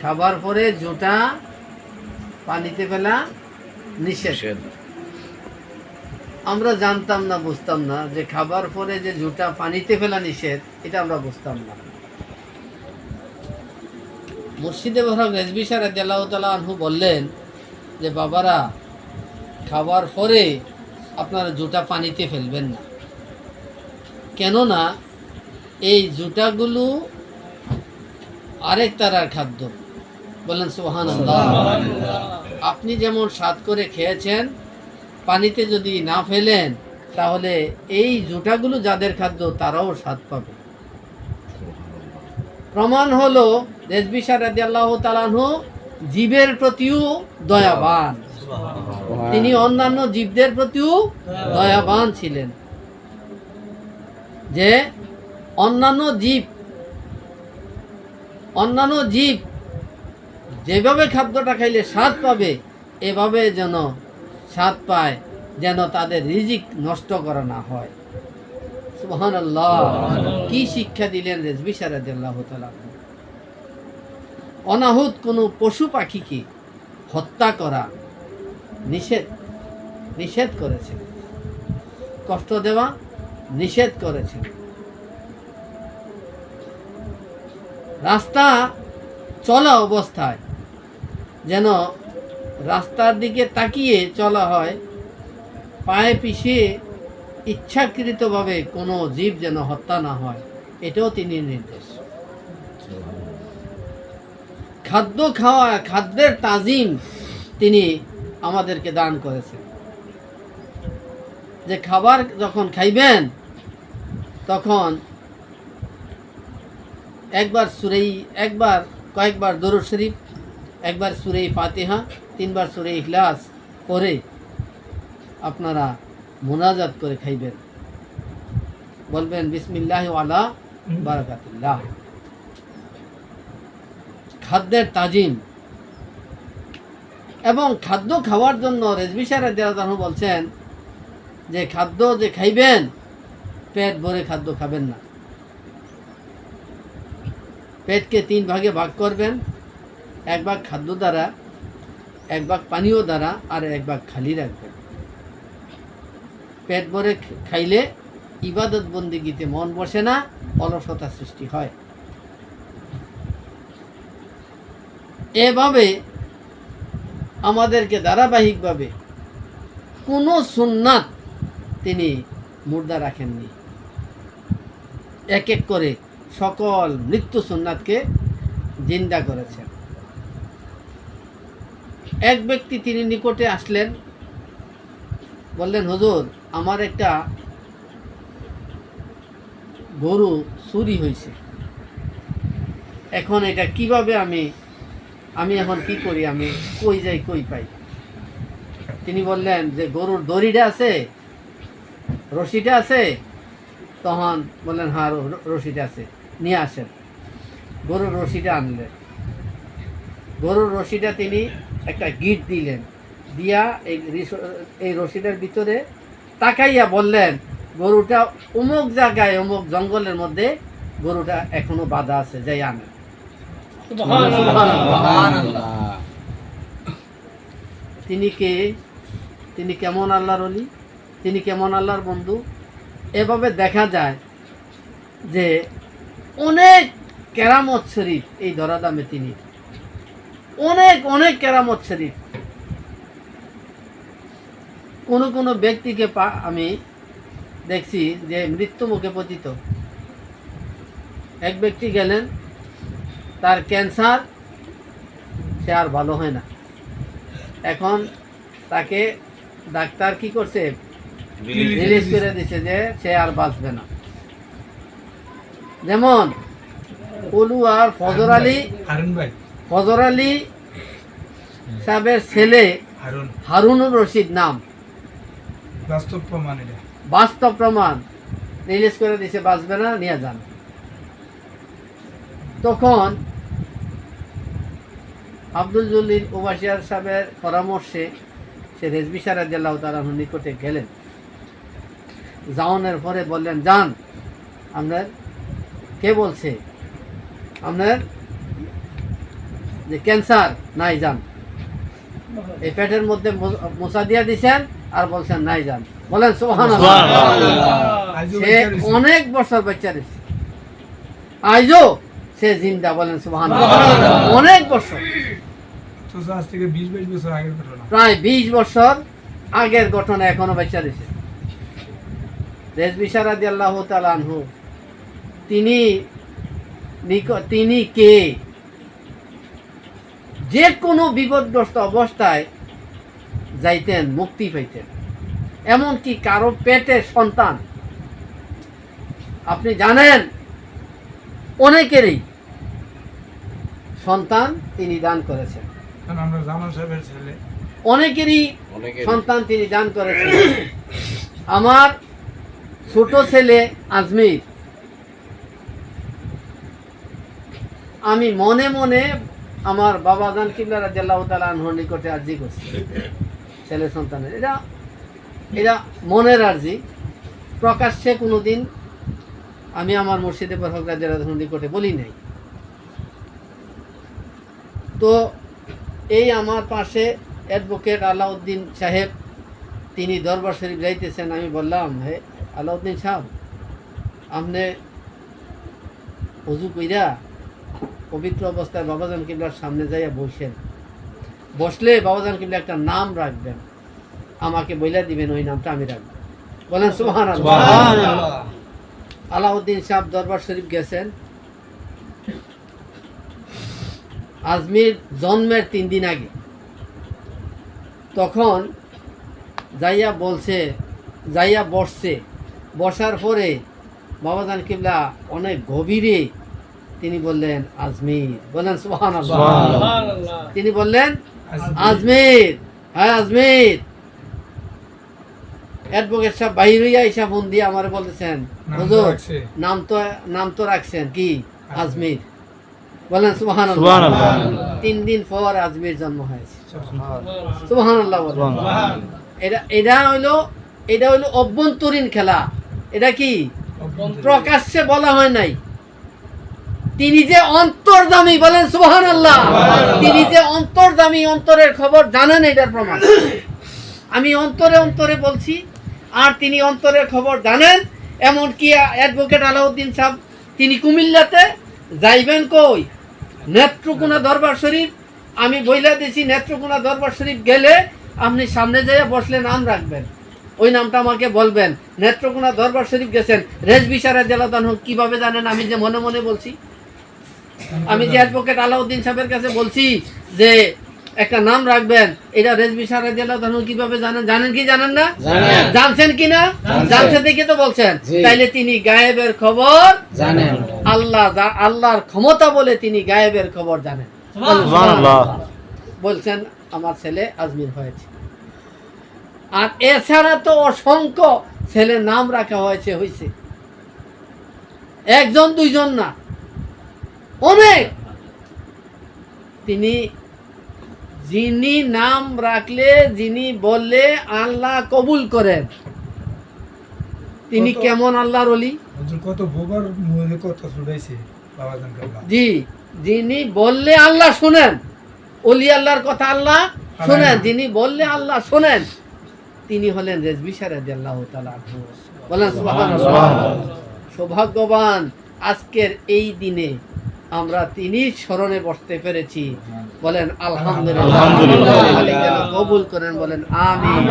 খাবার পরে জুতা পানিতে ফেলা নিষেধ। আমরা জানতাম না, বুঝতাম না যে খাবার পরে যে জুতা পানিতে ফেলা নিষেধ, এটা আমরা বুঝতাম না। মুর্শিদে বহরম রেজভী শাহ রাদিয়াল্লাহু তাআলা আনহু বললেন যে বাবারা, খাবার পরে আপনারা জুতা পানিতে ফেলবেন না, কেননা এই জুতাগুলো আরেক তারার খাদ্য। বলেন সুবহানাল্লাহ। আপনি যেমন স্বাদ করে খেয়েছেন, পানিতে যদি না ফেলেন তাহলে এই জুতাগুলো যাদের খাদ্য তারাও স্বাদ পাবে। প্রমাণ হলো রেজভী শাহ রাদিয়াল্লাহু তাআলা আনহু জীবের প্রতিও দয়াবান, তিনি অন্যান্য জীবদের প্রতিও দয়াবান ছিলেন। যে অন্যান্য জীব যেভাবে খাদ্যটা খাইলে স্বাদ পাবে, এভাবে যেন স্বাদ পায়, যেন তাদের রিজিক নষ্ট করা না হয়। সুবহানাল্লাহ। কি শিক্ষা দিলেন রেজভী শাহ রাদিয়াল্লাহু তাআলা। অনাহুত কোনো পশু পাখিকে হত্যা করা নিষেধ করেছেন, কষ্ট দেওয়া নিষেধ করেছেন। রাস্তা চলা অবস্থায় যেন রাস্তার দিকে তাকিয়ে চলা হয়, পায়ে পিছিয়ে ইচ্ছাকৃতভাবে কোনো জীব যেন হত্যা না হয়, এটাও তিনি নির্দেশ। খাদ্যের তাজিম তিনি আমাদেরকে দান করেছেন, যে খাবার যখন খাইবেন তখন কয়েকবার দরুদ শরীফ, একবার সূরা ফাতিহা, 3 বার সূরা ইখলাস পড়ে আপনারা মুনাজাত করে খাইবেন। বলবেন বিসমিল্লাহি ওয়ালা বারাকাতুল্লাহ। খাদ্যের তাজিম এবং খাদ্য খাওয়ার জন্য রেজভী শাহ রাদিয়াল্লাহু তাআলা বলছেন যে খাদ্য যে খাইবেন, পেট ভরে খাদ্য খাবেন না। পেটকে 3 ভাগে ভাগ করবেন, 1 ভাগ খাদ্য দ্বারা, 1 ভাগ পানীয় দ্বারা, আর 1 ভাগ খালি রাখবেন। পেট ভরে খাইলে ইবাদত বন্দেগীতে মন বসে না, অলসতা সৃষ্টি হয়। এভাবে আমাদেরকে ধারাবাহিকভাবে কোনো সুন্নাত তিনি মুর্দা রাখেননি। এক এক করে সকল মৃত্যু সুন্নাতকে জিন্দা করেছেন। এক ব্যক্তি তিনি নিকটে আসলেন, বললেন হুজুর, আমার একটা গরু চুরি হয়েছে, এখন এটা কিভাবে আমি এখন কি করি, আমি কই যাই কই পাই? তিনি বললেন যে গরুর দড়িটা আছে, রশিটা আছে? তখন বললেন হ্যাঁ রশিটা আছে, নিয়ে আসেন। গরুর রশিটা আনলেন। গরুর রশিটা তিনি একটা গিট দিলেন, দিয়া এই রশিটার ভিতরে তাকাইয়া বললেন, গরুটা অমুক জায়গায় অমুক জঙ্গলের মধ্যে গরুটা এখনো বাঁধা আছে, যাই আনেন। তিনি কে? তিনি কেমন আল্লাহর ওলি, তিনি কেমন আল্লাহর বন্ধু? এভাবে দেখা যায় যে অনেক কেরামত শরীফ এই ধরাধামে তিনি অনেক কেরামত শরীফ। কোনো ব্যক্তিকে আমি দেখছি যে মৃত্যু মুখে পতিত। এক ব্যক্তি গেলেন, তার ক্যান্সার, সে আর ভালো হয় না। এখন তাকে ডাক্তার কি করছে, রিলিজ করে দিছে যে সে আর বাঁচবে না। যেমন পলুয়ার ফজর আলী সাহেবের ছেলে হারুনুর রশিদ নাম, বাস্তব প্রমাণ রিলিজ করে দিছে, বাঁচবে না, নিয়ে যান। তখন আব্দুল জলিল ওবাসিয়ার সাহেবের পরামর্শে সে রেজভী শাহ রাদিয়াল্লাহু তাআলা নিকটে গেলেন। যাওয়ানোর পরে বললেন, যান, আপনার কে বলছে, আপনার যে ক্যান্সার নাই যান, এই পেটের মধ্যে মোছা দিয়া দিছেন আর বলছেন নাই যান। বলেন সুবহানাল্লাহ। সে অনেক বছর বাচ্চা রয়েছে, আজও সে জিন্দা। বলেন সুবহানাল্লাহ। অনেক বছর, আজ থেকে 20-22 বছর আগের ঘটনা, প্রায় 20 বছর আগের ঘটনা, এখনো বাচ্চা রয়েছে। রেজবি রাদিয়াল্লাহু তাআলা আনহু তিনি কে? যে কোনো বিপদগ্রস্ত অবস্থায় যাইতেন, মুক্তি পাইতেন। এমনকি কারো পেটে সন্তান, আপনি জানেন অনেকেরই সন্তান তিনি দান করেছেন, কারণ আমরা জামান সাহেবের ছেলে, অনেকেরই সন্তান তিনি দান করেছেন। আমার ছোট ছেলে আজমির, আমি মনে মনে আমার বাবা জান কিবলা রাদিয়াল্লাহু তাআলা আনহুর নিকটে আরজি করছি ছেলে সন্তানের। এটা মনের আরজি, প্রকাশ্যে কোনোদিন আমি আমার মুর্শিদে বরহক রাদিয়াল্লাহু তাআলার নিকটে বলি নাই। তো এই আমার পাশে অ্যাডভোকেট আলাউদ্দিন সাহেব, তিনি দরবার শরীফ যাইতেছেন। আমি বললাম, হে আলাউদ্দিন সাহেব, আপনি ওযু কইরা পবিত্র অবস্থায় বাবাজান কিবলার সামনে যাইয়া বসেন, বসলে বাবাজান কিবলা একটা নাম রাখবেন, আমাকে বইলা দিবেন, ওই নামটা আমি রাখবো। বলেন সুবহানাল্লাহ। আলাউদ্দিন সাহেব দরবার শরীফ গেছেন। আজমির জন্মের 3 দিন আগে, তখন যাইয়া বসছে। বসার পরে বাবাজান কিবলা অনেক গভীরে তিনি বললেন, আজমির। বলেন সুবহানাল্লাহ। তিনি বললেন, আজমির। হ্যাঁ আজমির। অ্যাডভোকেট সাহেব বাহির হইয়া ইসা ফোন দিয়ে আমার বলতেছেন, হুজুর নাম তো রাখছেন কি? আজমির। বলেন সুবহানাল্লাহ। 3 দিন পর আজমির জন্ম হয়েছে। সুবহানাল্লাহ। এটা হইলো অভ্যন্তরীণ খেলা। এটা কি প্রকাশ্যে বলা হয় নাই। তিনি যে অন্তর্যামী, বলেন সুবহানাল্লাহ। তিনি যে অন্তর্যামী, অন্তরের খবর জানেন, এটার প্রমাণ। আমি অন্তরে অন্তরে বলছি, আর তিনি অন্তরের খবর জানেন। এমনকি অ্যাডভোকেট আলাউদ্দিন সাহেব তিনি কুমিল্লাতে যাইবেন কই? নেত্রকোনা দরবার শরীফ। আমি বইলা দিছি, নেত্রকোনা দরবার শরীফ গেলে আপনি সামনে যাইয়া বসলে নাম রাখবেন, ওই নামটা আমাকে বলবেন। নেত্রকোনা দরবার শরীফ গেছেন, রেজবি রাদিয়াল্লাহু তাআলা কিভাবে জানেন? আমি যে মনে মনে বলছি। আমি যে অ্যাডভোকেট আলাউদ্দিন সাহেবের কাছে বলছি যে একটা নাম রাখবেন, এটা রেজবি রাদিয়াল্লাহু তাআলা কিভাবে জানেন? জানেন কি জানেন না? জানছেন কি না? জানছেন দেখে তো বলছেন। তাইলে তিনি গায়েবের খবর জানেন। আল্লাহর ক্ষমতা বলে তিনি গায়েবের খবর জানেন। সুবহানাল্লাহ। বলছেন আমার ছেলে আজমির হয়েছে। আর এছাড়া তো অসংখ্য ছেলের নাম রাখা হয়েছে। একজন দুইজন না, অনেক। যিনি নাম রাখলে, যিনি বললে আল্লাহ কবুল করেন, তিনি কেমন আল্লাহর ওলি? কত বোবার মুখে কথা ছুটাইছে বাবাজান কিবলা। জি, যিনি বললে আল্লাহ শুনেন, ওলি আল্লাহর কথা আল্লাহ শুনেন, যিনি বললে আল্লাহ শুনেন, তিনি হলেন রেজবি রাদিয়াল্লাহু তাআলা আনহু। বলেন সুবহানাল্লাহ। সৌভাগ্যবান আজকের এই দিনে আমরা তিনি স্মরণে বসতে পেরেছি। বলেন আলহামদুলিল্লাহ। কবুল করেন, বলেন আমিন।